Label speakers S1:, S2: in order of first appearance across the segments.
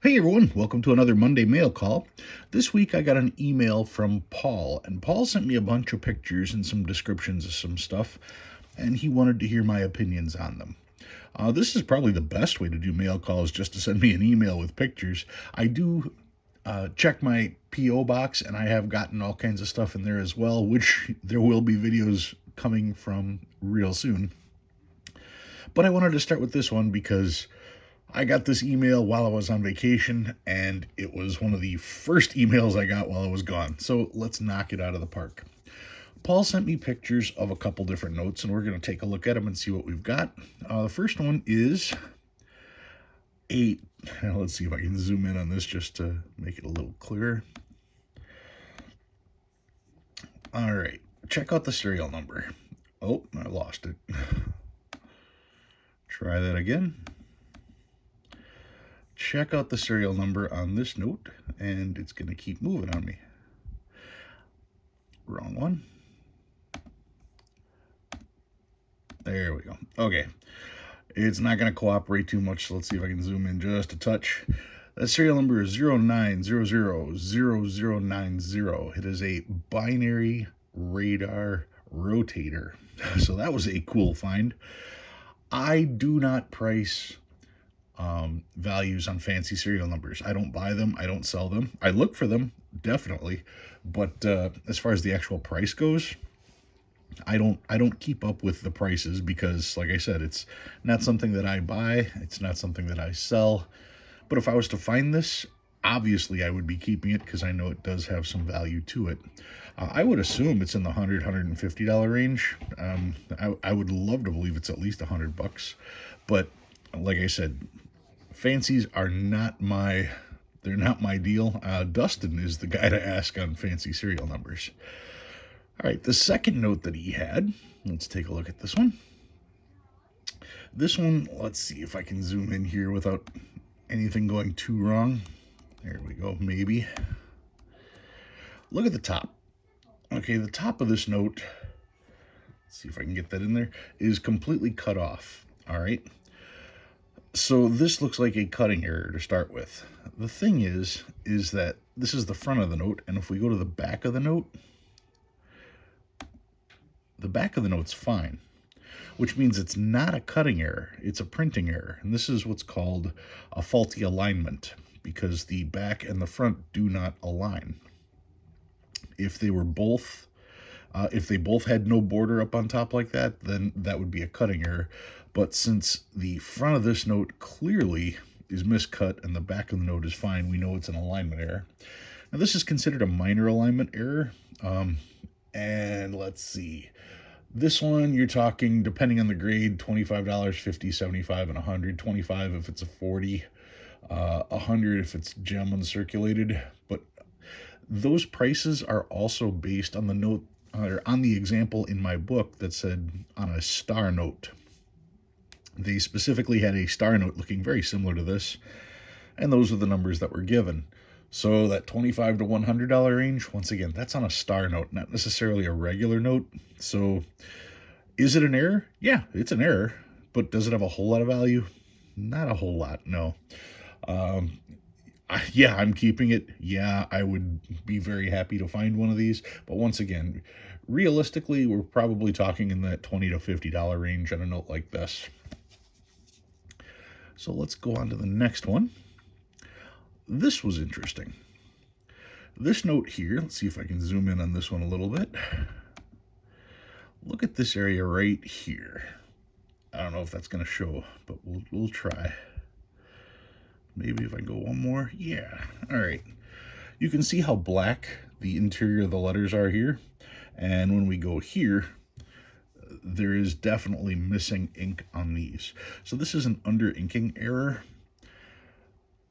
S1: Hey everyone, welcome to another Monday mail call. This week I got an email from Paul, and Paul sent me a bunch of pictures and some descriptions of some stuff, and he wanted to hear my opinions on them. This is probably the best way to do mail calls, just to send me an email with pictures. I do check my P.O. box, and I have gotten all kinds of stuff in there as well, which there will be videos coming from real soon. But I wanted to start with this one because I got this email while I was on vacation, and it was one of the first emails I got while I was gone. So let's knock it out of the park. Paul sent me pictures of a couple different notes, and we're going to take a look at them and see what we've got. The first one is a. Let's see if I can zoom in on this just to make it a little clearer. All right, check out the serial number. Oh, I lost it. Try that again. Check out the serial number on this note, and it's going to keep moving on me. Wrong one. There we go. Okay. It's not going to cooperate too much, so let's see if I can zoom in just a touch. That serial number is 09000090. It is a binary radar rotator. So that was a cool find. I do not price values on fancy serial numbers. I don't buy them. I don't sell them. I look for them, definitely. But as far as the actual price goes, I don't keep up with the prices because, like I said, it's not something that I buy. It's not something that I sell. But if I was to find this, obviously I would be keeping it because I know it does have some value to it. I would assume it's in the $100-$150 range. I would love to believe it's at least $100, but like I said, fancies are not my they're not my deal. Dustin is the guy to ask on fancy serial numbers. All right, the second note that he had, let's take a look at this one. This one, let's see if I can zoom in here without anything going too wrong. There we go, maybe. Look at the top. Okay, the top of this note, let's see if I can get that in there, is completely cut off. All right. So this looks like a cutting error to start with. The thing is that this is the front of the note, and if we go to the back of the note's fine, which means it's not a cutting error, it's a printing error. And this is what's called a faulty alignment because the back and the front do not align. If they were both if they both had no border up on top like that, then that would be a cutting error. But since the front of this note clearly is miscut and the back of the note is fine, we know it's an alignment error. Now this is considered a minor alignment error. And let's see. This one, you're talking, depending on the grade, $25, $50, $75, and $100. $25 if it's a 40, $100 if it's gem uncirculated. But those prices are also based on the note, or on the example in my book that said on a star note. They specifically had a star note looking very similar to this, and those are the numbers that were given. So that $25 to $100 range, once again, that's on a star note, not necessarily a regular note. So is it an error? Yeah, it's an error. But does it have a whole lot of value? Not a whole lot, no. Yeah, I'm keeping it. Yeah, I would be very happy to find one of these. But once again, realistically, we're probably talking in that $20 to $50 range on a note like this. So let's go on to the next one. This was interesting. This note here, let's see if I can zoom in on this one a little bit. Look at this area right here. I don't know if that's going to show, but we'll try. Maybe if I go one more. Yeah. All right. You can see how black the interior of the letters are here. And when we go here, there is definitely missing ink on these. So this is an under inking error.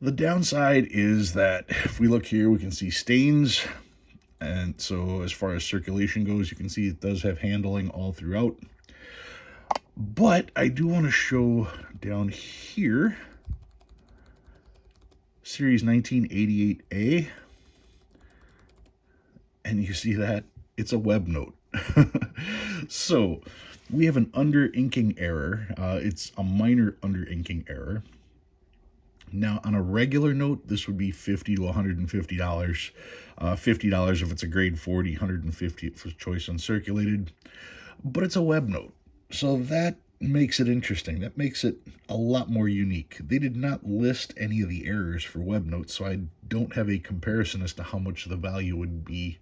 S1: The downside is that if we look here, we can see stains. And so as far as circulation goes, you can see it does have handling all throughout. But I do want to show down here, Series 1988A. And you see that? It's a web note. So we have an under inking error. It's a minor under inking error. Now, on a regular note, this would be $50 to $150. $50 if it's a grade 40, $150 if it's choice uncirculated. But it's a web note, so that makes it interesting. That makes it a lot more unique. They did not list any of the errors for web notes, so I don't have a comparison as to how much the value would be,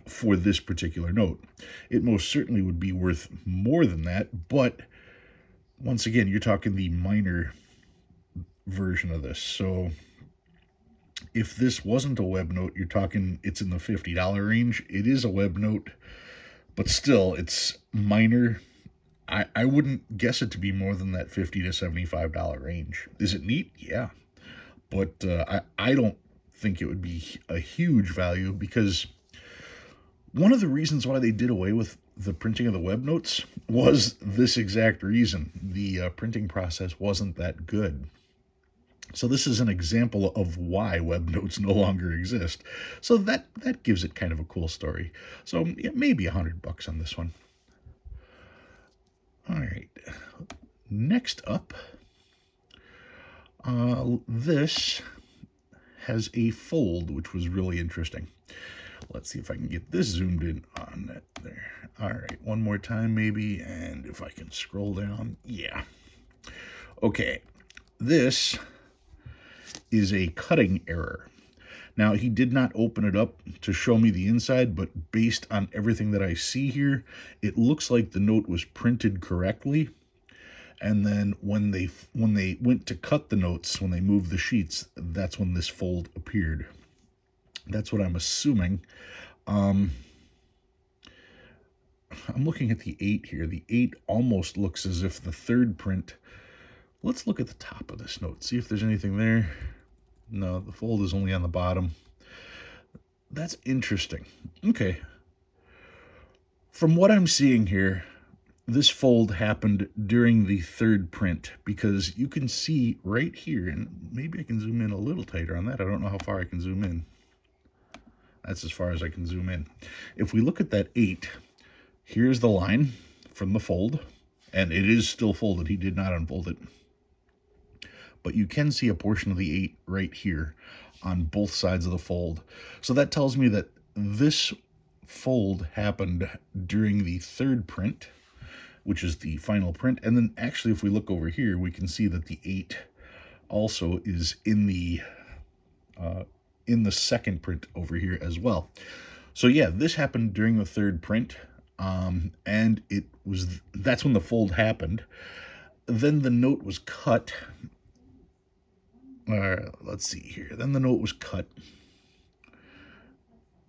S1: for this particular note. It most certainly would be worth more than that, but once again, you're talking the minor version of this. So if this wasn't a web note, you're talking it's in the $50 range. It is a web note, but still, it's minor. I wouldn't guess it to be more than that $50 to $75 range. Is it neat? Yeah. But I don't think it would be a huge value, because one of the reasons why they did away with the printing of the web notes was this exact reason. The printing process wasn't that good. So this is an example of why web notes no longer exist. So that gives it kind of a cool story. So yeah, maybe $100 on this one. All right. Next up, this has a fold, which was really interesting. Let's see if I can get this zoomed in on that there. All right, one more time maybe, and if I can scroll down, yeah. Okay, this is a cutting error. Now, he did not open it up to show me the inside, but based on everything that I see here, it looks like the note was printed correctly. And then when they went to cut the notes, when they moved the sheets, that's when this fold appeared. That's what I'm assuming. I'm looking at the 8 here. The 8 almost looks as if the third print. Let's look at the top of this note, see if there's anything there. No, the fold is only on the bottom. That's interesting. Okay. From what I'm seeing here, this fold happened during the third print, because you can see right here, and maybe I can zoom in a little tighter on that. I don't know how far I can zoom in. That's as far as I can zoom in. If we look at that 8, here's the line from the fold, and it is still folded. He did not unfold it. But you can see a portion of the 8 right here on both sides of the fold. So that tells me that this fold happened during the third print, which is the final print. And then actually, if we look over here, we can see that the 8 also is in the second print over here as well. So yeah, this happened during the third print, and that's when the fold happened. Then the note was cut. Let's see here. Then the note was cut.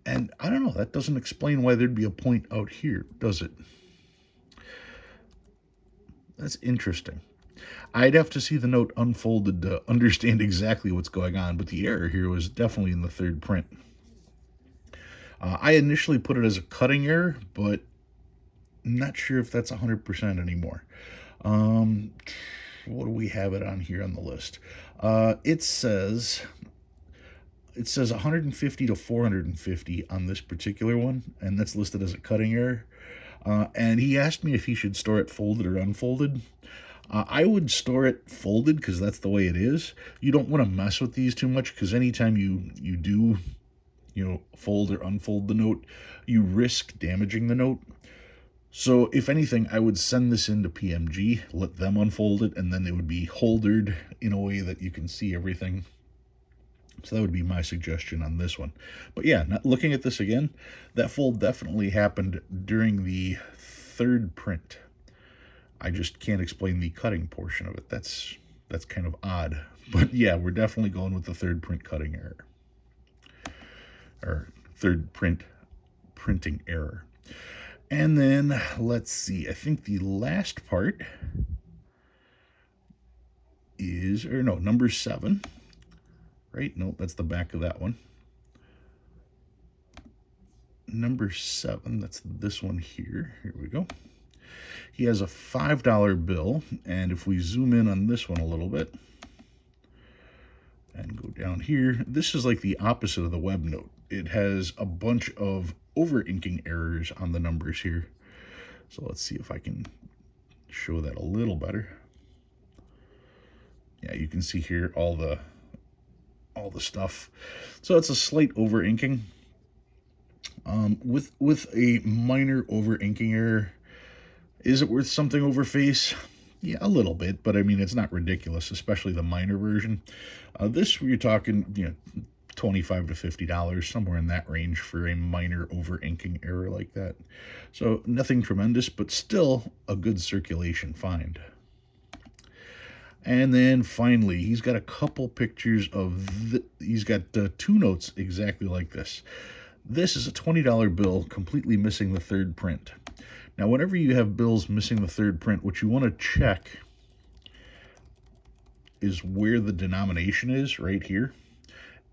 S1: And I don't know, that doesn't explain why there'd be a point out here, does it? That's interesting. I'd have to see the note unfolded to understand exactly what's going on, but the error here was definitely in the third print. I initially put it as a cutting error, but I'm not sure if that's 100% anymore. What do we have it on here on the list? It says 150 to 450 on this particular one, and that's listed as a cutting error. And he asked me if he should store it folded or unfolded. I would store it folded, because that's the way it is. You don't want to mess with these too much, because anytime you do, fold or unfold the note, you risk damaging the note. So if anything, I would send this into PMG, let them unfold it, and then it would be holdered in a way that you can see everything. So that would be my suggestion on this one. But yeah, looking at this again, that fold definitely happened during the third print. I just can't explain the cutting portion of it. That's kind of odd. But yeah, we're definitely going with the third print cutting error. Or third print printing error. And then, let's see, I think the last part is, number 7. Right? No, that's the back of that one. Number 7, that's this one here. Here we go. He has a $5 bill, and if we zoom in on this one a little bit, and go down here, this is like the opposite of the web note. It has a bunch of over-inking errors on the numbers here. So let's see if I can show that a little better. Yeah, you can see here all the stuff. So it's a slight over inking. With a minor over inking error, is it worth something over face? Yeah, a little bit, but I mean it's not ridiculous, especially the minor version. This you're talking, $25 to $50, somewhere in that range for a minor over inking error like that. So nothing tremendous, but still a good circulation find. And then finally, he's got a couple pictures of, he's got two notes exactly like this. This is a $20 bill completely missing the third print. Now, whenever you have bills missing the third print, what you want to check is where the denomination is, right here.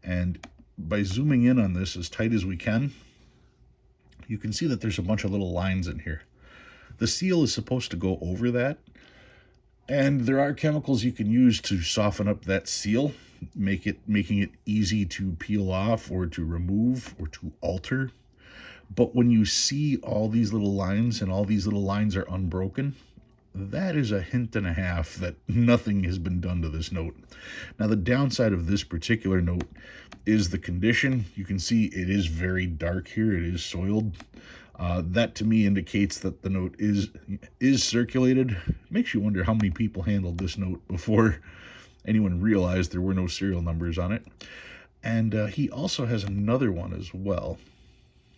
S1: And by zooming in on this as tight as we can, you can see that there's a bunch of little lines in here. The seal is supposed to go over that. And there are chemicals you can use to soften up that seal, making it easy to peel off or to remove or to alter. But when you see all these little lines and all these little lines are unbroken, that is a hint and a half that nothing has been done to this note. Now, the downside of this particular note is the condition. You can see it is very dark here. It is soiled. That to me indicates that the note is circulated. Makes you wonder how many people handled this note before anyone realized there were no serial numbers on it. And he also has another one as well.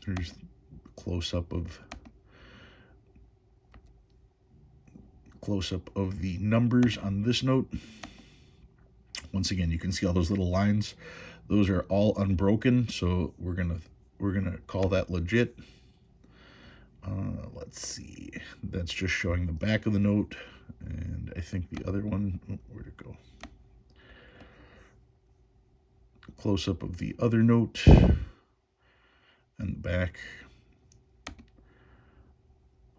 S1: There's a close-up of the numbers on this note. Once again, you can see all those little lines. Those are all unbroken, so we're gonna call that legit. Let's see. That's just showing the back of the note, and I think the other one, where'd it go? Close-up of the other note and the back.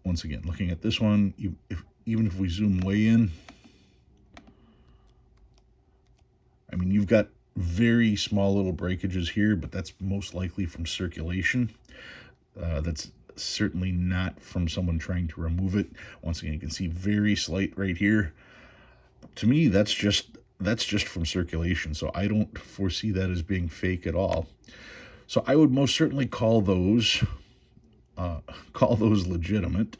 S1: Once again, looking at this one, even if we zoom way in, I mean, you've got very small little breakages here, but that's most likely from circulation. That's certainly not from someone trying to remove it. Once again, you can see very slight right here. To me, that's just from circulation, so I don't foresee that as being fake at all. So I would most certainly call those legitimate.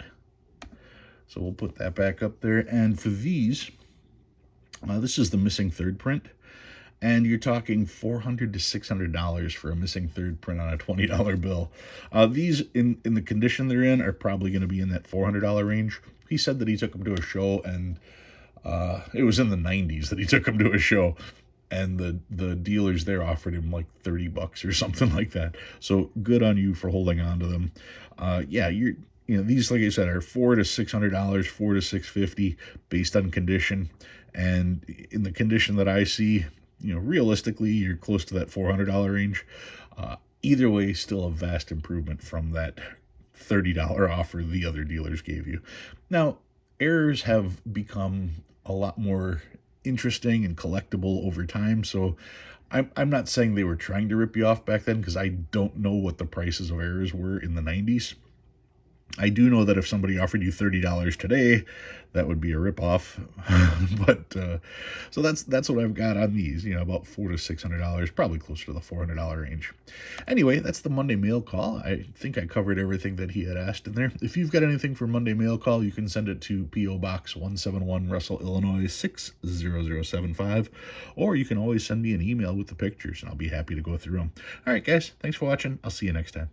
S1: So we'll put that back up there. And for these, this is the missing third print. And you're talking $400 to $600 for a missing third print on a $20 bill. These, in the condition they're in, are probably going to be in that $400 range. He said that he took them to a show, and it was in the 90s that he took them to a show. And the dealers there offered him like $30 or something like that. So good on you for holding on to them. Yeah, these, like I said, are $400 to $600, $400 to $650 based on condition. And in the condition that I see, realistically, you're close to that $400 range. Either way, still a vast improvement from that $30 offer the other dealers gave you. Now, errors have become a lot more interesting and collectible over time, so I'm not saying they were trying to rip you off back then, because I don't know what the prices of errors were in the 90s. I do know that if somebody offered you $30 today, that would be a ripoff. But so that's what I've got on these. About $400 to $600, probably closer to the $400 range. Anyway, that's the Monday mail call. I think I covered everything that he had asked in there. If you've got anything for Monday mail call, you can send it to P.O. Box 171, Russell, Illinois 60075, or you can always send me an email with the pictures, and I'll be happy to go through them. All right, guys, thanks for watching. I'll see you next time.